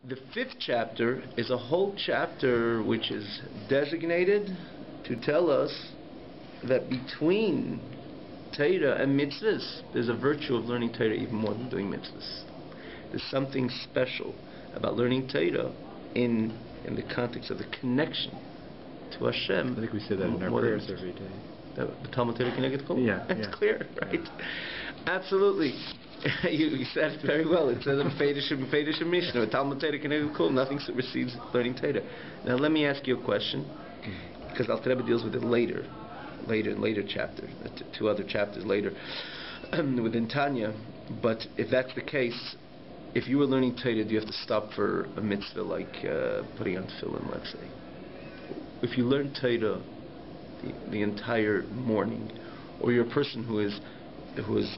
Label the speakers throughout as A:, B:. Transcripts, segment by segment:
A: The fifth chapter is a whole chapter which is designated to tell us that between Torah and mitzvahs, there's a virtue of learning Torah even more than doing mitzvahs. There's something special about learning Torah in the context of the connection to Hashem.
B: I think we say that in our prayers every day.
A: The Talmud Torah Keneged Kol?
B: Yeah.
A: It's clear, right? Absolutely. You said it very well. It says in Fedish Mishnah, Talmud Torah Keneged Kol, nothing supersedes learning Torah. Now let me ask you a question, because Alter Rebbe deals with it later chapters, two other chapters later, within Tanya. But if that's the case, if you were learning Torah, do you have to stop for a mitzvah like putting on tefillin, let's say? If you learn Torah the entire morning, or you're a person who is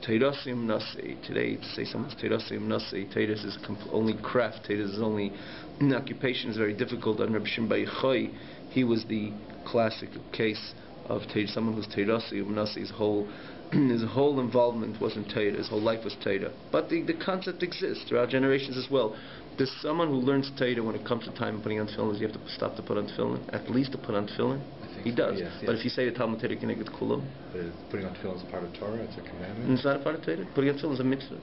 A: Teirasim Nasi, today to say someone's Teirasim Nasi, Teiras is only craft, Teiras is only an occupation, is very difficult. And Rabbi Shimon Aisenbach, he was the classic case of someone who's Teirasim Nasi. His whole involvement wasn't Torah, his whole life was Torah. But the concept exists throughout generations as well. There's someone who learns Torah when it comes to time of putting on tefillin. You have to stop to put on tefillin, at least to put on tefillin. He does. Yes. But if you say the Talmud Torah Keneged Kol,
B: putting on tefillin is part of Torah, it's a commandment.
A: It's not a part of Torah. Putting on tefillin is a mitzvah.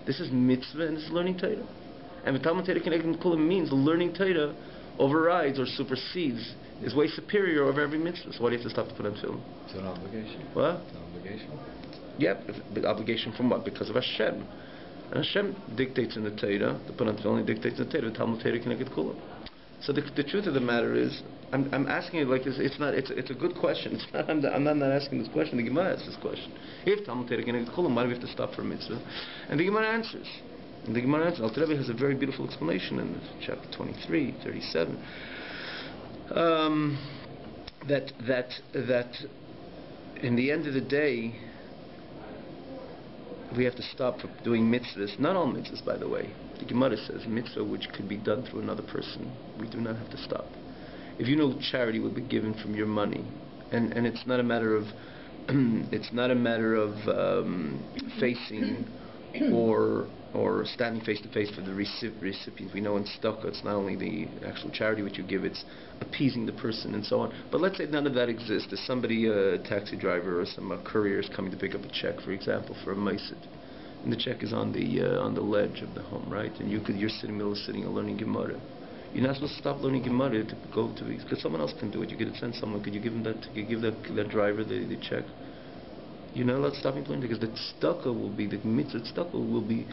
A: This is mitzvah and this is learning Torah. And the Talmud Torah Keneged Kol means learning Torah overrides or supersedes, is way superior over every mitzvah. So why do you have to stop to put on tefillin?
B: It's an obligation.
A: What?
B: It's an obligation.
A: Yep. The obligation from what? Because of Hashem. And Hashem dictates in the Torah, the put on tefillin dictates in the Torah, the Talmud Torah Keneged Kol. So the truth of the matter is, I'm asking it like this. It's a good question. It's not. I'm not asking this question. The Gemara asks this question. If Talmud Torah Keneged Kol, why do we have to stop for a mitzvah? And the Gemara answers. Alter Rebbe has a very beautiful explanation in chapter 23, 37. That in the end of the day, we have to stop for doing mitzvahs. Not all mitzvahs, by the way. The Gemara says mitzvah which could be done through another person, we do not have to stop. If you know charity will be given from your money, and it's not a matter of facing or standing face to face for the recipient. We know in tzedakah it's not only the actual charity which you give, it's appeasing the person and so on. But let's say none of that exists. There's somebody, a taxi driver or some courier is coming to pick up a check, for example, for a meisid, and the check is on the ledge of the home, right? And you're sitting in the middle of sitting and learning Gemara. You're not supposed to stop learning Gemara to go to these, because someone else can do it. You could send someone. Could you give him that? Could you give that driver the check? You're not allowed to stop him learning, because the tzedakah will be, the mitzvah tzedakah will be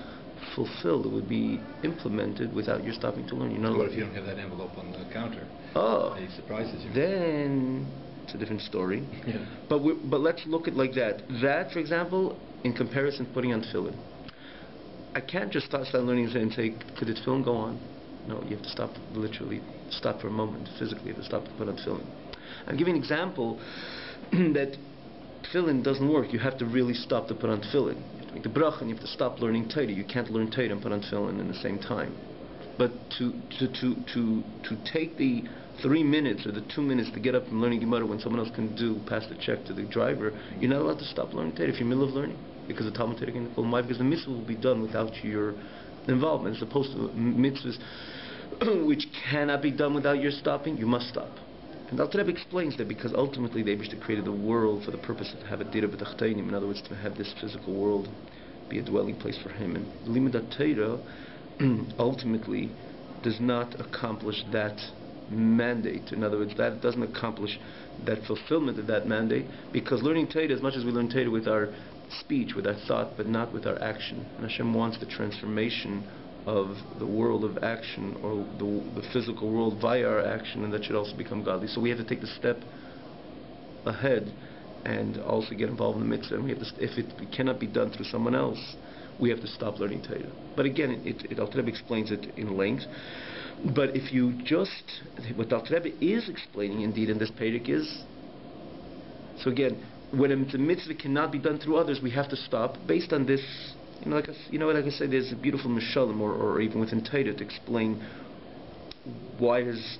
A: fulfilled. It would be implemented without your stopping to learn.
B: What if you don't have that envelope on the counter?
A: Oh,
B: it surprises you.
A: Then it's a different story.
B: Yeah.
A: But let's look at like that. That, for example, in comparison to putting on tefillin. I can't just start learning and say, could the tefillin go on? No, you have to stop, literally stop for a moment. Physically, you have to stop to put on tefillin. I'm giving an example that tefillin doesn't work. You have to really stop to put on tefillin. You have to make the bracha and you have to stop learning Torah. You can't learn Torah and put on tefillin in the same time. But to take the 3 minutes or the 2 minutes to get up and learning Gemara when someone else can pass the check to the driver, you're not allowed to stop learning Torah if you're in the middle of learning, because the Talmud Torah Keneged Kol, because the mitzvah will be done without your involvement. As opposed to mitzvahs which cannot be done without your stopping, you must stop. And Alter Rebbe explains that because ultimately the Eibishter created the world for the purpose to have a dira b'tachteinim, in other words, to have this physical world be a dwelling place for him. And limud Torah ultimately does not accomplish that mandate. In other words, that doesn't accomplish that fulfillment of that mandate, because learning Torah, as much as we learn Torah with our speech, with our thought, but not with our action. And Hashem wants the transformation of the world of action, or the physical world via our action, and that should also become godly. So we have to take the step ahead and also get involved in the mitzvah. And we have to, if it cannot be done through someone else, we have to stop learning Torah. But again, Alter Rebbe explains it in length. But if you just, what Alter Rebbe is explaining indeed in this perek is, so again, when a mitzvah cannot be done through others, we have to stop based on this. Like I say, there's a beautiful mishalim, or even within Torah, to explain what is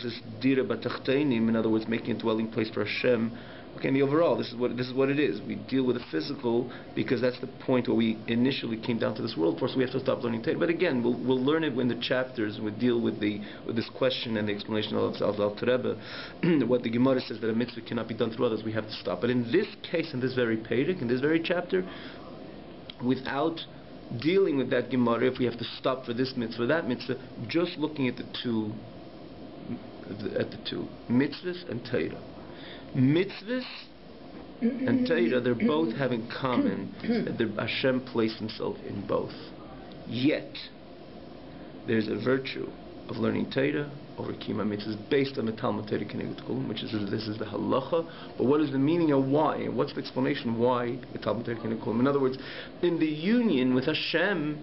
A: this dira b'tachteinim, in other words, making a dwelling place for Hashem, Okay, in the overall, this is what it is. We deal with the physical because that's the point where we initially came down to this world for. So we have to stop learning Torah. But again, we'll learn it when the chapters we deal with this question and the explanation of Al Rebbe, what the Gemara says that a mitzvah cannot be done through others. We have to stop. But in this case, in this very pedic, in this very chapter, without dealing with that Gemara, if we have to stop for this mitzvah, that mitzvah, just looking at the two mitzvahs and Torah. Mitzvahs and Torah, they're both have in common that Hashem placed Himself in both. Yet, there's a virtue of learning Torah over Kiyum mitzvahs based on the Talmud Torah Keneged Kulam, which is this is the halacha. But what is the meaning of why? And what's the explanation why the Talmud Torah Keneged Kulam? In other words, in the union with Hashem,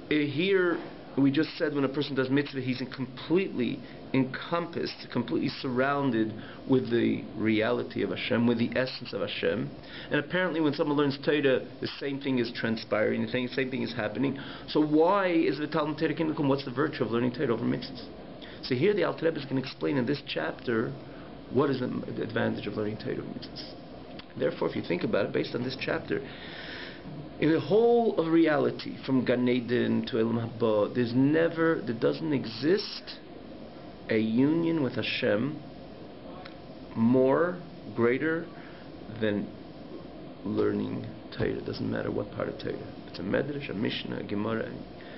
A: here we just said when a person does mitzvah, he's completely encompassed, completely surrounded with the reality of Hashem, with the essence of Hashem. And apparently when someone learns Torah, the same thing is transpiring, the same thing is happening. So why is the Talmud Torah Keneged Kulam? What's the virtue of learning Torah over mitzvahs? So here the Alter Rebbe is going to explain in this chapter what is the advantage of learning Torah over mitzvahs. Therefore, if you think about it, based on this chapter, in the whole of reality, from Gan Eden to Elam Haba, there doesn't exist a union with Hashem greater than learning Torah. It doesn't matter what part of Torah. It's a Medrash, a Mishnah, a Gemara.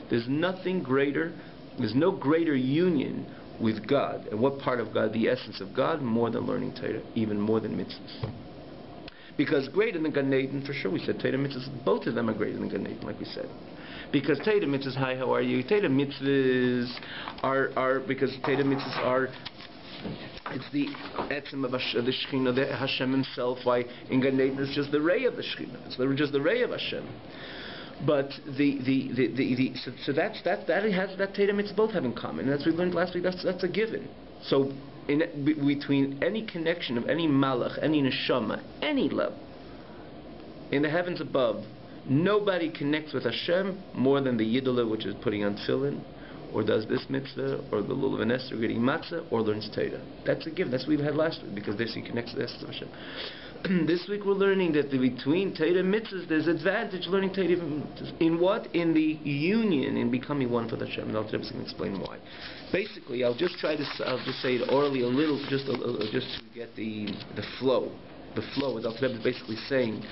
A: There's nothing greater, there's no greater union with God. And what part of God, the essence of God, more than learning Torah, even more than mitzvahs. Because greater than Gan Eden, for sure we said Torah mitzvahs, both of them are greater than Gan Eden, like we said. Because Torah mitzvahs, hi, how are you? Torah mitzvahs because Torah mitzvahs are, it's the etzem of the Shekhinah, the Hashem Himself. Why in Gan Eden it's just the ray of the Shekhinah, it's just the ray of Hashem. But so that has that Torah mitzvahs both have in common. And as we learned last week, that's a given. So between any connection of any malach, any neshama, any level in the heavens above, nobody connects with Hashem more than the yidula, which is putting on tefillin, or does this mitzvah, or the lulav and Esther, getting matzah, or learns Torah. That's a given. That's what we had last week, because this he connects to the essence of Hashem. This week we're learning that between Torah and mitzvahs there's advantage learning Torah mitzvahs. In what? In the union, in becoming one with Hashem. And I'll just explain why. Basically, I'll just say it orally a little, just to get the flow. The flow, as Al Rebbe is basically saying,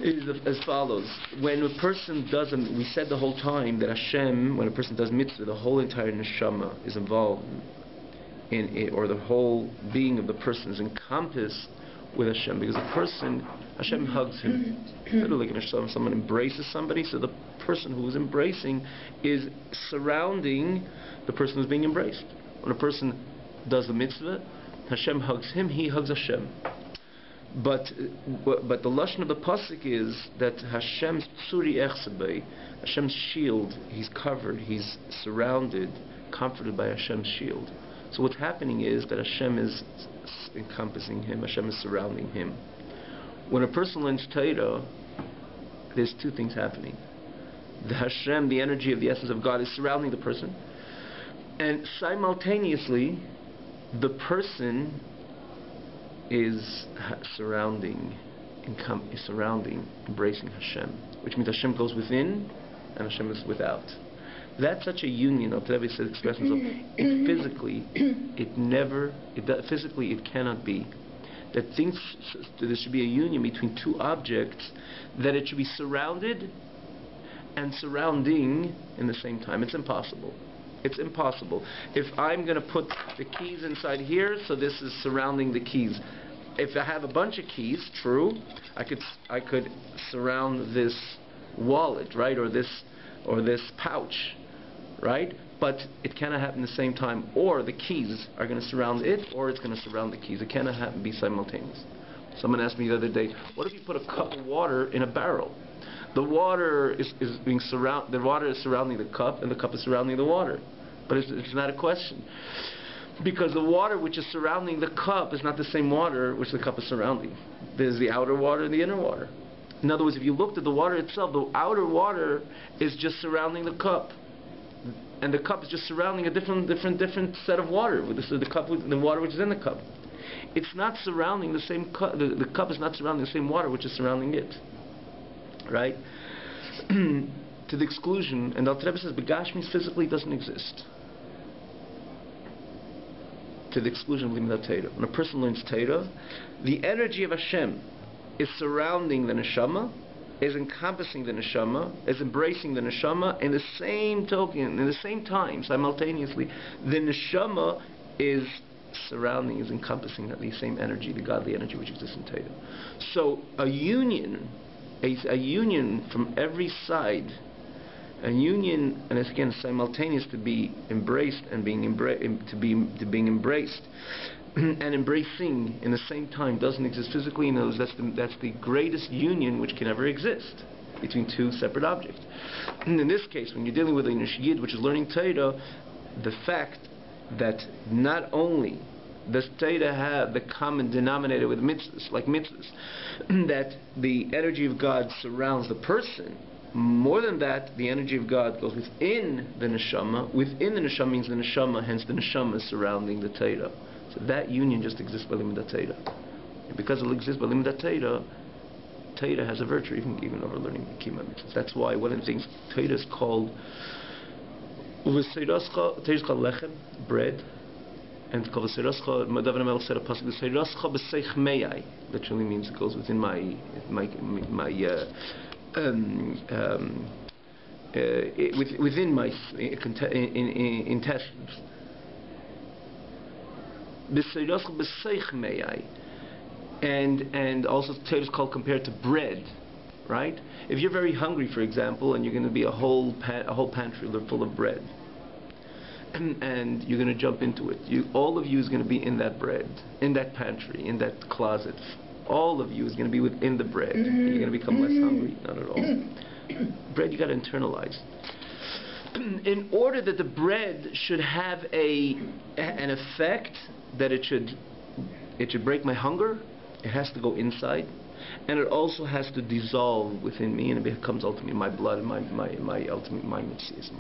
A: is as follows. When a person does, we said the whole time that Hashem, when a person does mitzvah, the whole entire neshama is involved in it, or the whole being of the person is encompassed with Hashem, because a person, Hashem hugs him. Literally, someone embraces somebody, so the person who is embracing is surrounding the person who's being embraced. When a person does the mitzvah, Hashem hugs him, he hugs Hashem. But the lashon of the pasuk is that Hashem's tzuri echsebei, Hashem's shield, he's covered, he's surrounded, comforted by Hashem's shield. So what's happening is that Hashem is encompassing him, Hashem is surrounding him. When a person learns Torah, there's two things happening. The Hashem, the energy of the essence of God, is surrounding the person, and simultaneously the person is surrounding, embracing Hashem, which means Hashem goes within and Hashem is without. That's such a union of Rebbe said expressions of it physically. Physically it cannot be. That there should be a union between two objects, that it should be surrounded and surrounding in the same time. It's impossible. It's impossible. If I'm going to put the keys inside here, so this is surrounding the keys. If I have a bunch of keys, true, I could surround this wallet, right, or this pouch, right? But it cannot happen at the same time. Or the keys are going to surround it, or it's going to surround the keys. It cannot be simultaneous. Someone asked me the other day, what if you put a cup of water in a barrel? The water is surrounding the cup, and the cup is surrounding the water. But it's not a question. Because the water which is surrounding the cup is not the same water which the cup is surrounding. There's the outer water and the inner water. In other words, if you looked at the water itself, the outer water is just surrounding the cup. And the cup is just surrounding a different set of water. This is the cup with the water which is in the cup. It's not surrounding the same cup. The cup is not surrounding the same water which is surrounding it. Right? To the exclusion, and the Alter Rebbe says, Begashmis physically doesn't exist. To the exclusion of Limdat Torah. When a person learns Torah, the energy of Hashem is surrounding the neshama, is encompassing the neshama, is embracing the neshama, in the same token, in the same time, simultaneously, the neshama is surrounding, is encompassing the same energy, the godly energy which exists in Torah. So a union from every side, a union, and it's again simultaneous to be embraced and being being embraced and embracing in the same time doesn't exist physically. In other words, that's the greatest union which can ever exist between two separate objects. And in this case, when you're dealing with a Yid which is learning Torah, the fact that not only does Torah have the common denominator with mitzvahs, like mitzvahs, that the energy of God surrounds the person. More than that, the energy of God goes within the neshama. Within the neshama means the neshama, hence the neshama is surrounding the Torah. So that union just exists by Limdat Torah. And because it exists by Limdat Torah, Torah has a virtue even over learning the Kima mitzvahs. That's why one of the things Torah is called lechem, bread, and it's called v'seirascha. David HaMelech said a pasuk, v'seirascha b'seich meyai, literally means it goes within my within my intestines. And also Torah is called compared to bread, right? If you're very hungry, for example, and you're going to be a whole pantry full of bread, and you're going to jump into it, all of you is going to be in that bread, in that pantry, in that closet. All of you is going to be within the bread. You're going to become less hungry? Not at all. Bread you got to internalize. In order that the bread should have an effect, that it should break my hunger, it has to go inside, and it also has to dissolve within me, and it becomes ultimately my blood, my ultimate my mitzvahs,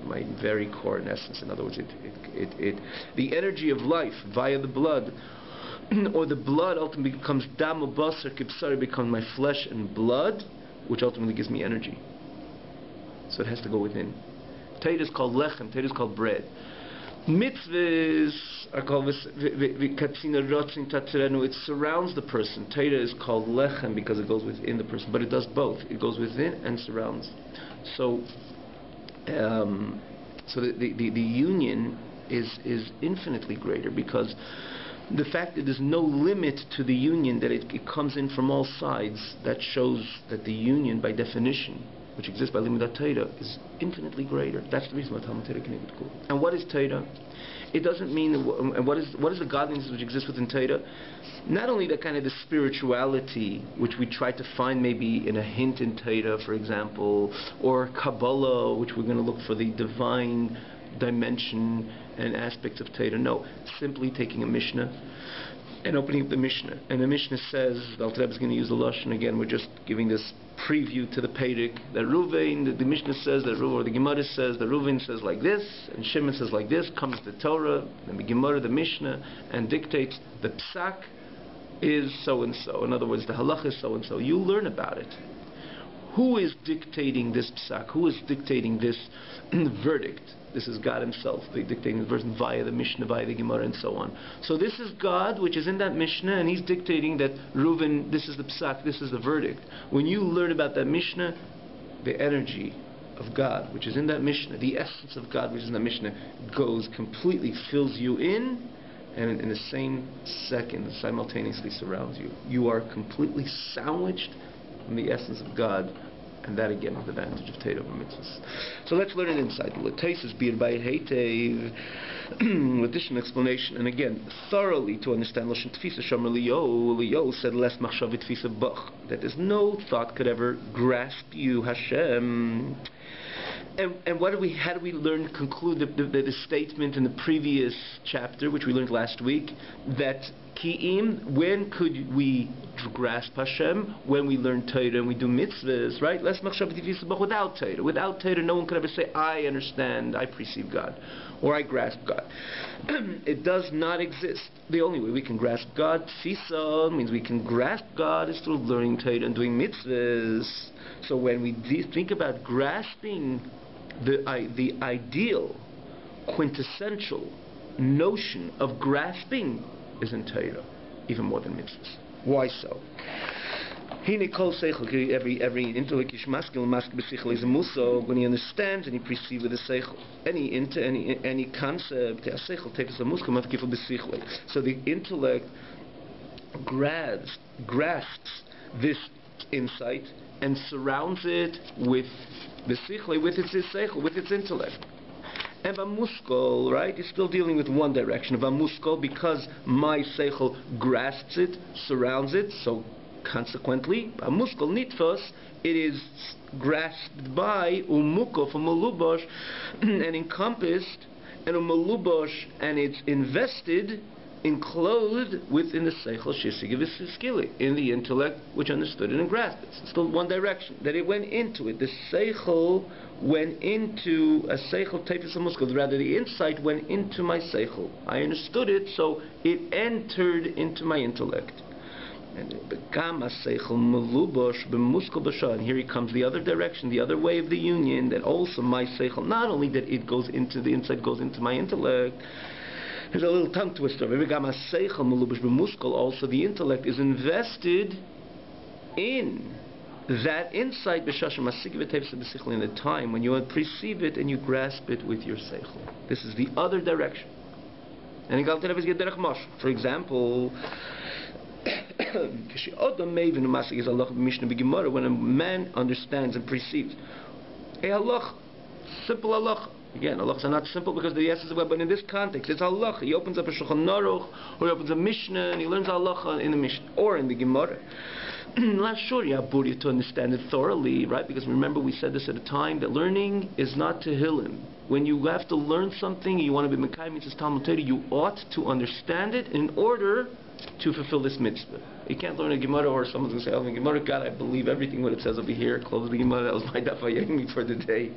A: my very core and essence. In other words, the energy of life via the blood, or the blood ultimately becomes dam basar kibsari, becomes my flesh and blood, which ultimately gives me energy. So it has to go within. Torah is called lechem. Torah is called bread. Mitzvahs are called v'katzina rotzin tatzirenu. It surrounds the person. Torah is called lechem because it goes within the person, but it does both. It goes within and surrounds. So, the union is infinitely greater, because the fact that there's no limit to the union, that it comes in from all sides, that shows that the union, by definition, which exists by Limdat Torah, is infinitely greater. That's the reason why Talmud Torah can be cool. And what is Torah? It doesn't mean, and what is the godliness which exists within Torah? Not only the kind of the spirituality which we try to find maybe in a hint in Torah, for example, or Kabbalah, which we're going to look for the divine dimension and aspects of Torah. No, simply taking a Mishnah and opening up the Mishnah. And the Mishnah says, the Alter Rebbe is going to use the Lashon again, we're just giving this preview to the Peirik, that Ruvain, the Mishnah says that or the Gemara says that Ruvain says like this, and Shimon says like this, comes the Torah, and the Gemara, the Mishnah, and dictates the Psak is so-and-so. In other words, the Halach is so-and-so. You learn about it. Who is dictating this Psak? Who is dictating this verdict? This is God Himself, dictating the version via the Mishnah, via the Gemara, and so on. So this is God, which is in that Mishnah, and He's dictating that Reuven, this is the psak, this is the verdict. When you learn about that Mishnah, the energy of God, which is in that Mishnah, the essence of God, which is in that Mishnah, goes completely, fills you in, and in the same second, simultaneously surrounds you. You are completely sandwiched in the essence of God. And that again is the advantage of Torah mitzvahs. So let's learn it inside. L'teisus bir BAYT, additional explanation, and again thoroughly to understand. Lashon tfisa shomer Leo said less machshavit tfisa bach, that there's no thought could ever grasp you, Hashem. And how do we conclude the statement in the previous chapter, which we learned last week, that When could we grasp Hashem? When we learn Torah and we do mitzvahs, right? Without Torah. Without Torah, no one could ever say, I understand, I perceive God, or I grasp God. It does not exist. The only way we can grasp God, tfisa, means we can grasp God, is through learning Torah and doing mitzvahs. So when we think about grasping the ideal, quintessential notion of grasping is in Torah, even more than mitzvahs. Why so? Every intellect is masculine b'sichel is a musog when he understands and he perceives with the seichel. Any concept, the seichel takes a musog mafkifel b'sichel. So the intellect grasps this insight and surrounds it with the sichel, with its seichel, with its intellect. And Vamuskol, right, is still dealing with one direction. Vamuskol, because my seichel grasps it, surrounds it, so consequently, Vamuskol nitfos, it is grasped by umukov, umulubosh, and encompassed, and umulubosh, and it's invested, enclosed within the seichel shisigiviskili, in the intellect which understood it and grasped it. It's still one direction, that it went into it. The seichel went into a seichel tefis hamuskal, rather the insight went into my seichel. I understood it, so it entered into my intellect. And it became a seichel melubosh b'muskal b'shah. And here he comes the other direction, the other way of the union, that also my seichel, not only that it goes into the insight, goes into my intellect. There's a little tongue twister. Also, the intellect is invested in that insight in the time when you perceive it and you grasp it with your seichel. This is the other direction. And for example, when a man understands and perceives a halach, simple halach. Again, halachas are not simple because the essence of it, but in this context, it's halacha. He opens up a Shulchan Aruch, or he opens a Mishnah, and he learns halacha in the Mishnah, or in the Gemara. Not sure you have Buri to understand it thoroughly, right? Because remember, we said this at a time, that learning is not to Tehillim. When you have to learn something, you want to be Mekayim, it's Talmud Torah, you ought to understand it in order to fulfill this mitzvah. You can't learn a Gemara, or someone's going to say, oh, the Gemara, God, I believe everything what it says over here. Close the Gemara, that was my daf hayemi for the day.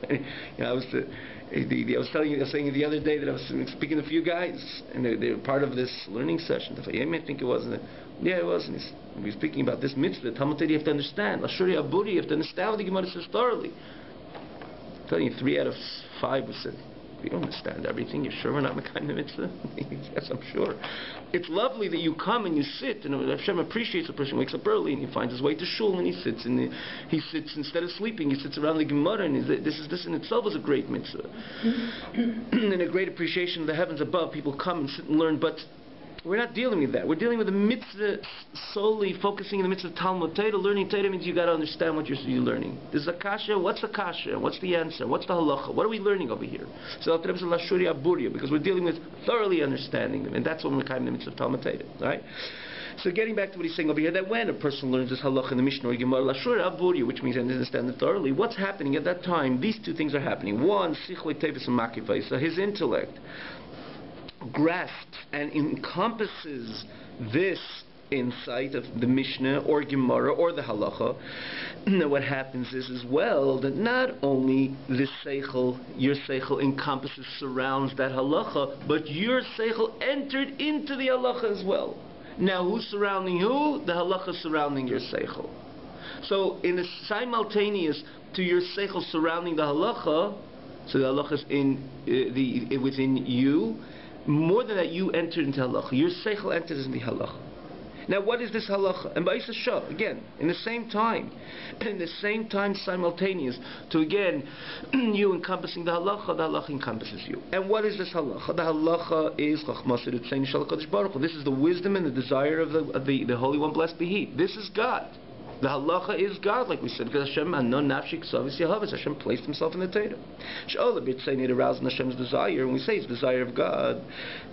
A: I was saying the other day that I was speaking to a few guys, and they were part of this learning session. I think it wasn't. Yeah, it was. And we were speaking about this mitzvah. Talmud Torah, you have to understand. Lashuri Aburi, you have to understand what the Gemara says thoroughly. I'm telling you, 3 out of 5 would say, we don't understand everything. You sure we're not Mekayim the mitzvah? Yes, I'm sure. It's lovely that you come and you sit, and Hashem appreciates a person who wakes up early and he finds his way to shul and he sits instead of sleeping, he sits around the Gemara, and this in itself is a great mitzvah. And a great appreciation of the heavens above. People come and sit and learn, but we're not dealing with that. We're dealing with the mitzvah, solely focusing in the mitzvah of Talmud Torah. Learning Torah means you got to understand what you're learning. There's a kasha. What's the kasha? What's the answer? What's the halacha? What are we learning over here? So because we're dealing with thoroughly understanding them, and that's what we're kind of the mitzvah of Talmud Torah, right? So getting back to what he's saying over here, that when a person learns this halacha in the Mishnah or Gemara, lashura aburia, which means I understand it thoroughly, what's happening at that time? These two things are happening. One, sichlei tevis and makifai, so his intellect grasps and encompasses this insight of the Mishnah or Gemara or the Halacha. Now what happens is as well that not only this seichel, your seichel encompasses, surrounds that Halacha, but your seichel entered into the Halacha as well. Now who's surrounding who? The Halacha surrounding your seichel. So in the simultaneous to your seichel surrounding the Halacha, so the Halacha is within you. More than that, you entered into halacha. Your seichel enters into halacha. Now, what is this halacha? And ba'isa shah, again, in the same time, simultaneous to again, you encompassing the halacha encompasses you. And what is this halacha? The halacha is chachmasir etzein shel HaKadosh Baruch Hu. This is the wisdom and the desire of the Holy One, blessed be He. This is God. The halacha is God, like we said, because Hashem anon nafshi k'savis yahavas. Hashem placed Himself in the Torah. She'ola b'tzein aroused in Hashem's desire. When we say it's the desire of God,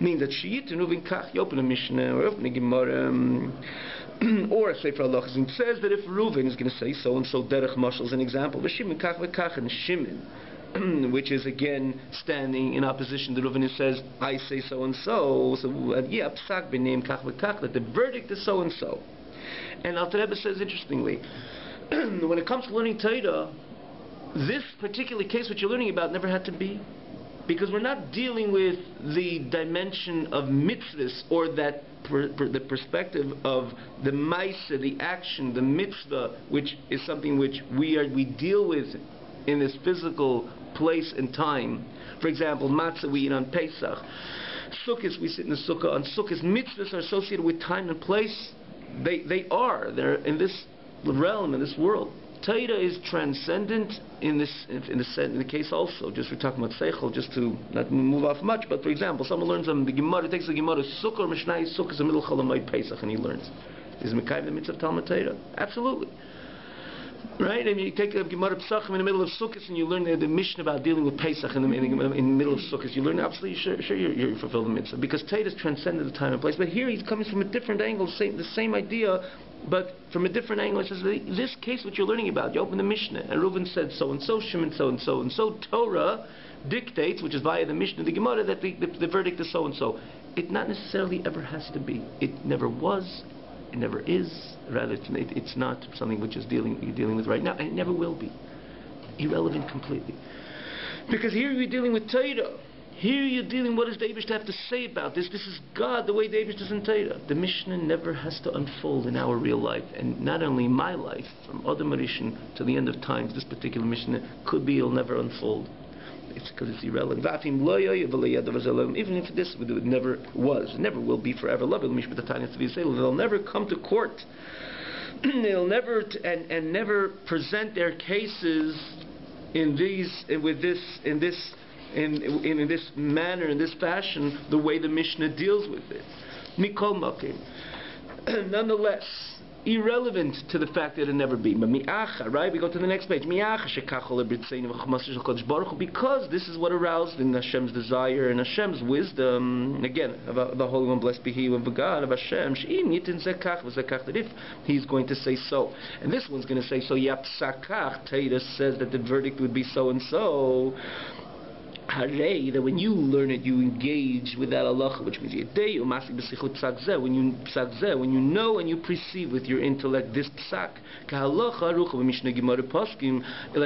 A: means that she'yitenu v'nkach, you open a Mishnah or open a Gemara, or a Sefer Halachos, and it says that if Reuven is going to say so and so, derech mashal is an example. V'shimon kach v'kach, and Shimon which is again standing in opposition to Reuven, who says, I say so and so. So psak b'neim kach v'kach, that the verdict is so and so. And Alter Rebbe says interestingly, when it comes to learning Torah, this particular case which you're learning about never had to be, because we're not dealing with the dimension of mitzvahs or that the perspective of the ma'aseh, the action, the mitzvah, which is something which we deal with in this physical place and time. For example, matzah we eat on Pesach. Sukkot, we sit in the sukkah on Sukkot. Mitzvahs are associated with time and place. They're in this realm, in this world. Torah is transcendent in the case also. Just we're talking about seichel, just to not move off much. But for example, someone learns the Gemara, takes the Gemara, Sukkah or Mishnah, Sukkah is the middle of Cholamayit Pesach, and he learns. Is Mekayim the mitzvah of Talmud Torah? Absolutely. Right? And you take the Gemara Pesachim in the middle of Sukkot, and you learn the Mishnah about dealing with Pesach in the middle of Sukkot. You learn absolutely sure you fulfill the mitzvah, because Torah is transcendent the time and place. But here he's coming from a different angle, the same idea. But from a different angle, it says, this case which you're learning about, you open the Mishnah, and Reuven said so-and-so, Shimon so-and-so, and so Torah dictates, which is via the Mishnah, the Gemara, that the verdict is so-and-so. It not necessarily ever has to be. It never was, it never is, rather it's not something which is you're dealing with right now, and it never will be. Irrelevant completely. Because here you're dealing with Torah. Here you're dealing, what does the Eibush have to say about this? This is God, the way the Eibush does in Torah. The Mishnah never has to unfold in our real life, and not only my life, from Adam Rishon to the end of times, this particular Mishnah could be, it'll never unfold. It's because it's irrelevant. Even if this never was, never will be forever. They'll never come to court. They'll never and never present their cases in this manner, in this fashion, the way the Mishnah deals with it. Mikol Makim. Nonetheless, irrelevant to the fact that it never be. But mi'acha, right? We go to the next page. Because this is what aroused in Hashem's desire and Hashem's wisdom. Again, of the Holy One, blessed be He, of God, of Hashem. That if He's going to say so, and this one's going to say so. Yapsakach. Torah says that the verdict would be so and so. Hooray, that when you learn it, you engage with that halacha, which means when you know and you perceive with your intellect this psak, like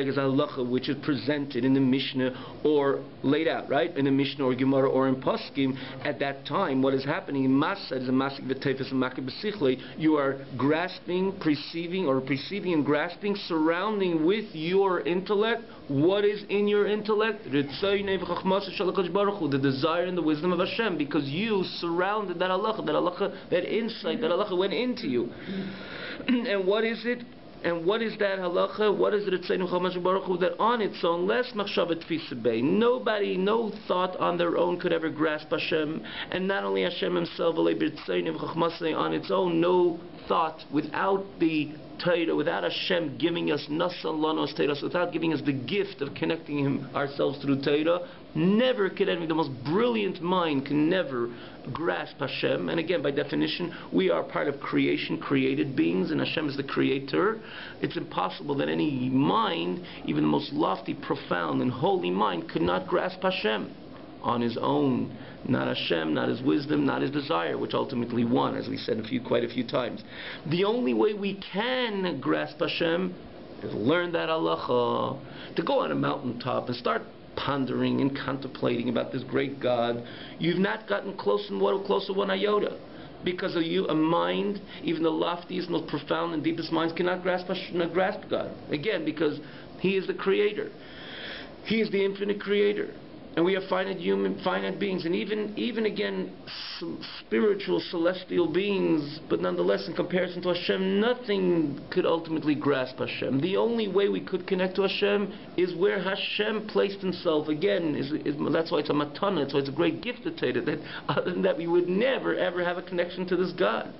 A: as halacha which is presented in the Mishnah or laid out, right, in the Mishnah or Gemara or in Poskim. At that time, what is happening in Masa is a masik v'teifes and makib b'sichlei. You are grasping, perceiving and grasping, surrounding with your intellect what is in your intellect, the desire and the wisdom of Hashem, because you surrounded that halacha, that insight, that halacha went into you. And what is it? And what is that halacha? What is it that on its own, less machshavet tfisabei, nobody, no thought on their own could ever grasp Hashem, and not only Hashem Himself, on its own, no thought without the Torah, without Hashem giving us nasan lanos Torah, without giving us the gift of connecting ourselves through Torah, never could the most brilliant mind can never grasp Hashem. And again, by definition, we are part of creation, created beings, and Hashem is the creator. It's impossible that any mind, even the most lofty, profound, and holy mind, could not grasp Hashem on his own. Not Hashem, not His wisdom, not His desire, which ultimately won, as we said quite a few times. The only way we can grasp Hashem is learn that halacha, to go on a mountaintop and start pondering and contemplating about this great God. You've not gotten close to one iota. Because of you, a mind, even the loftiest, most profound and deepest minds cannot grasp God. Again, because He is the Creator. He is the infinite Creator. And we are finite beings, and even again, spiritual, celestial beings, but nonetheless, in comparison to Hashem, nothing could ultimately grasp Hashem. The only way we could connect to Hashem is where Hashem placed Himself. Again, that's why it's a matana, that's why it's a great gift to Torah, that other than that, we would never, ever have a connection to this God.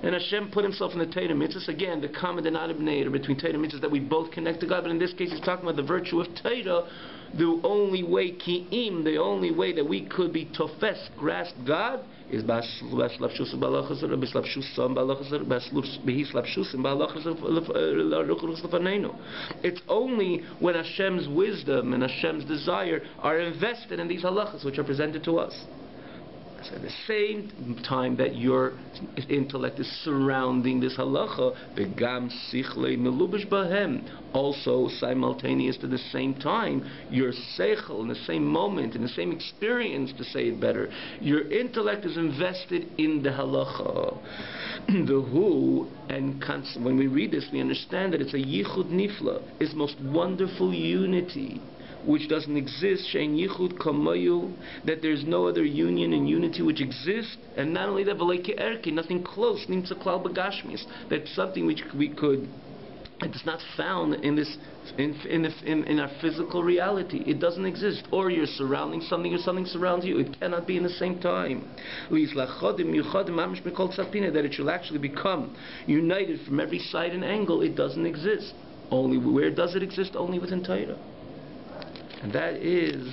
A: And Hashem put Himself in the Torah mitzvahs. Again, the common denominator between Torah mitzvahs that we both connect to God, but in this case, He's talking about the virtue of Torah. The only way, ki'im, the only way that we could be tofes, grasp God, is it's only when Hashem's wisdom and Hashem's desire are invested in these halachas which are presented to us. So at the same time that your intellect is surrounding this halacha, begam sichle melubish bahem, also simultaneous to the same time, your seichel in the same moment, in the same experience, to say it better, your intellect is invested in the halacha. The who, and when we read this, we understand that it's a yichud nifla, it's most wonderful unity, which doesn't exist, shein yichud kamayu, that there's no other union and unity which exists, and not only that, v'leike erki, nothing close, nimtza klal b'gashmis, that's something which we could, it's not found in this, in our physical reality. It doesn't exist. Or you're surrounding something, or something surrounds you. It cannot be in the same time. That it shall actually become united from every side and angle. It doesn't exist. Only where does it exist? Only within Torah. And that is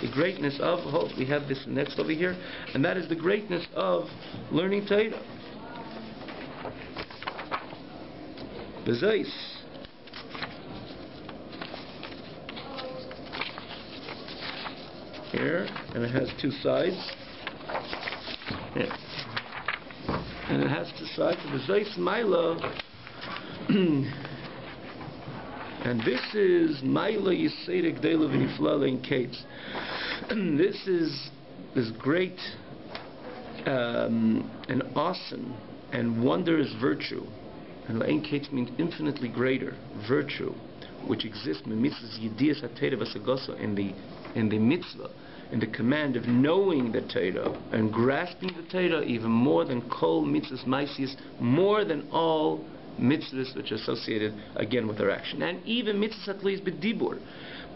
A: the greatness of, we have this next over here, and that is the greatness of learning Torah. Bezais. Here, and it has two sides. Here. And it has two sides. Bezais Maila. And this is Maila Yisera Gdela V'Nifla Lein Kates. This is this great and awesome and wondrous virtue. And Lein Kates means infinitely greater virtue, which exists in the mitzvah, in the command of knowing the Torah and grasping the Torah even more than kol mitzvahs maisius, more than all mitzvahs which are associated again with our action, and even mitzvahs at least b'dibur,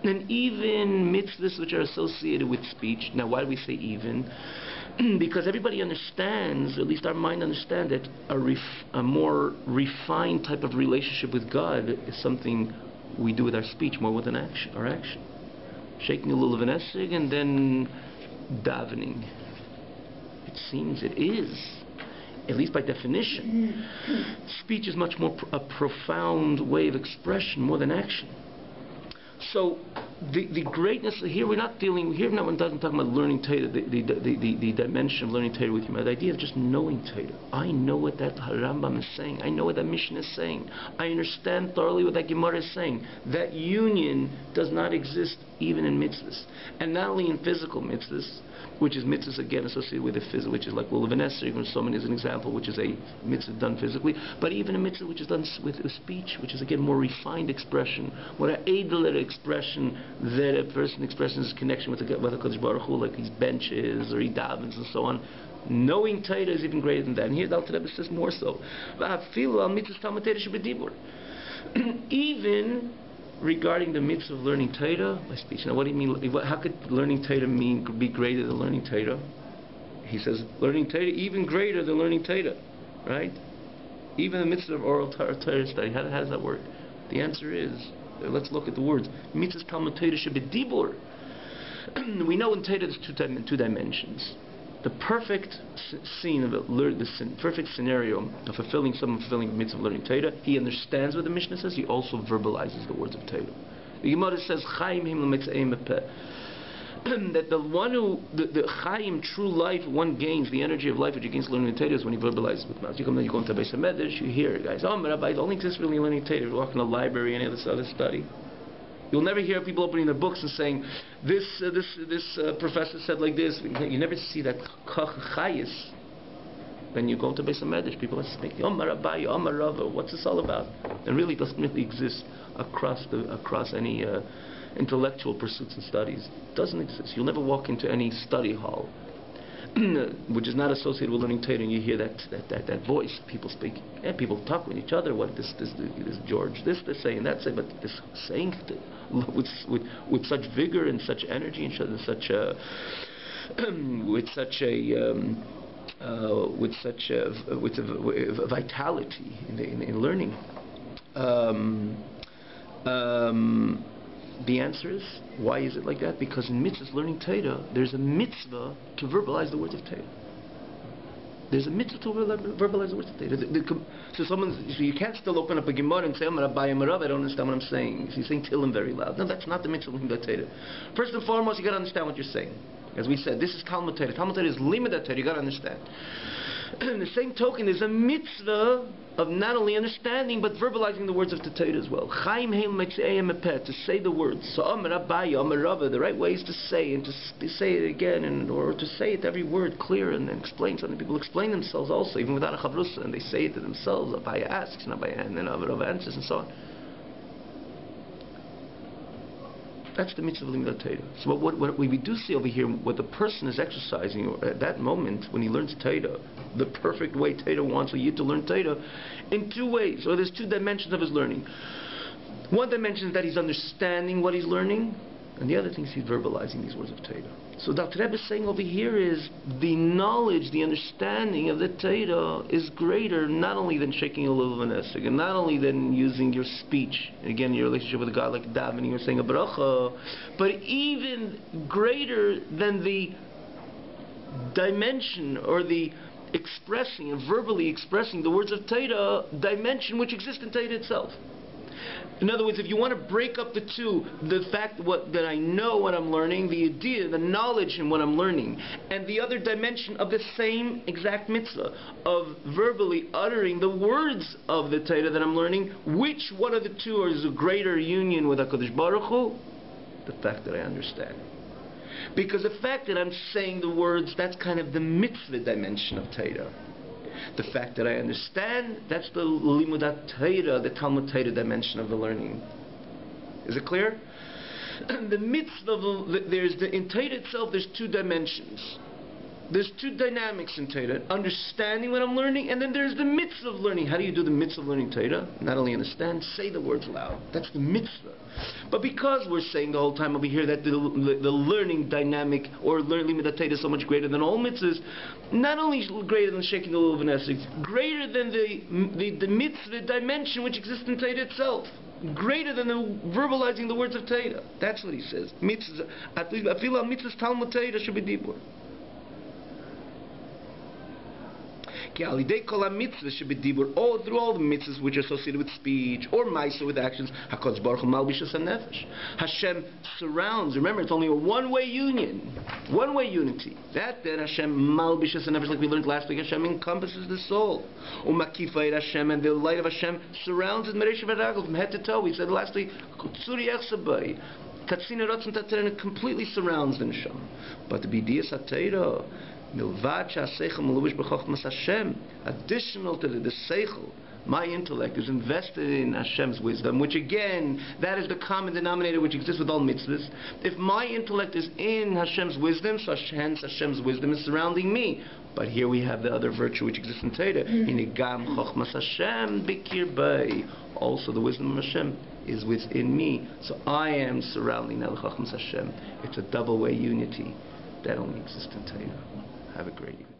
A: and even mitzvahs which are associated with speech. Now, why do we say even? Because everybody understands, or at least our mind understands, that a more refined type of relationship with God is something we do with our speech more with our action. Shaking a little of an esrig and then davening. It seems it is, at least by definition. Speech is much more a profound way of expression more than action. So the greatness here, we're not talking about learning Torah, the dimension of learning Torah with you, the idea of just knowing Torah. I know what that Rambam is saying. I know what that Mishnah is saying. I understand thoroughly what that Gemara is saying. That union does not exist even in mitzvahs, and not only in physical mitzvahs, which is mitzvahs again associated with the physical, which is like Lulav and Esther, even someone is an example, which is a mitzvah done physically, but even a mitzvah which is done with speech, which is again more refined expression, more an edler expression that a person expresses his connection with the Kodesh Baruch Hu, like he benches or he davens and so on. Knowing Torah is even greater than that. And here the Alter Rebbe says more so. Even regarding the mitzvah of learning Torah by speech. Now, what do you mean? How could learning Torah be greater than learning Torah? He says learning Torah even greater than learning Torah, right? Even the mitzvah of oral Torah study. How does that work? The answer is, let's look at the words. Mitzvah Talmud Torah shebedibur. We know in Torah there's two dimensions. The perfect scene of the perfect scenario of fulfilling the mitzvah of learning Torah, he understands what the Mishnah says, he also verbalizes the words of Torah. The Gemara says, that the one who, the Chaim, true life, one gains, the energy of life which he gains learning Torah is when he verbalizes with mouth. You go into Beis HaMedrash, you hear guys, Rabbi, it only exists really learning Torah. You walk in a library, any other study. You'll never hear people opening their books and saying, this professor said like this. You never see that chayis. When you go to Beis HaMedrash, people are speaking, Rabbi, Rava, what's this all about? And really it doesn't really exist across any intellectual pursuits and studies. It doesn't exist. You'll never walk into any study hall which is not associated with learning Torah, and you hear that voice, people speaking. Yeah, people talk with each other. What this George, this saying, that saying, but this saying with such vigor and such energy and such with vitality in learning. The answer is, why is it like that? Because in mitzvahs, learning Torah, there's a mitzvah to verbalize the words of Torah. There's a mitzvah to verbalize the words of Torah. So you can't still open up a Gemara and say, I'm Rabbi, I'm Rav, I don't understand what I'm saying. So you're saying Tehillim very loud. No, that's not the mitzvah of Limud Torah. First and foremost, you got to understand what you're saying. As we said, this is Talmud Torah. Talmud Torah is Limud Torah. You got to understand. In the same token, there's a mitzvah of not only understanding but verbalizing the words of the Torah as well. To say the words. So the right way is to say and to say it again, or to say it every word clear and then explain something. People explain themselves also, even without a chavrusa, and they say it to themselves. Abaya asks, and Rav answers, and so on. That's the mitzvah of Limud Torah. So what we do see over here, what the person is exercising at that moment when he learns Torah, the perfect way Torah wants a yid to learn Torah, in two ways. So there's two dimensions of his learning. One dimension is that he's understanding what he's learning, and the other thing is he's verbalizing these words of Torah. So Dr. Rebbe is saying over here is the knowledge, the understanding of the Torah is greater not only than shaking a little of an esrog, and not only than using your speech, again your relationship with God like davening or saying a bracha, but even greater than the dimension or the expressing and verbally expressing the words of Torah dimension which exists in Torah itself. In other words, if you want to break up the two, the fact that I know what I'm learning, the idea, the knowledge in what I'm learning, and the other dimension of the same exact mitzvah of verbally uttering the words of the Torah that I'm learning, which one of the two is a greater union with HaKadosh Baruch Hu? The fact that I understand. Because the fact that I'm saying the words, that's kind of the mitzvah dimension of Torah. The fact that I understand, that's the Limudat Torah, the Talmud Torah dimension of the learning. Is it clear? The mitzvah, in Torah itself, there's two dimensions. There's two dynamics in Torah. Understanding what I'm learning, and then there's the mitzvah of learning. How do you do the mitzvah of learning Torah? Not only understand, say the words loud. That's the mitzvah. But because we're saying the whole time over here that the learning dynamic or learning the Torah is so much greater than all mitzvahs, not only greater than shaking the lulav and esrog, greater than the mitzvah dimension which exists in Torah itself. Greater than the verbalizing the words of Torah. That's what he says. Mitzvah, afilu mitzvahs Talmud Torah should be dibur. All through all the mitzvahs which are associated with speech or ma'aseh with actions, HaKadosh Baruch Hu malbishas hanefesh. Hashem surrounds. Remember, it's only a one-way union, one-way unity. That then Hashem malbishas hanefesh, like we learned last week, Hashem encompasses the soul. Umakifayit Hashem, and the light of Hashem surrounds it from head to toe. We said last week, Tzuri Echsabai. Tatzina Ratzon Tatzina, it completely surrounds the neshama. But the b'diyas HaTorah, additional to the seichel, my intellect is invested in Hashem's wisdom, which again, that is the common denominator which exists with all mitzvahs. If my intellect is in Hashem's wisdom, so hence Hashem's wisdom is surrounding me. But here we have the other virtue which exists in Torah. Also the wisdom of Hashem is within me. So I am surrounding the Chachmas Hashem. It's a double-way unity that only exists in Torah. Have a great evening.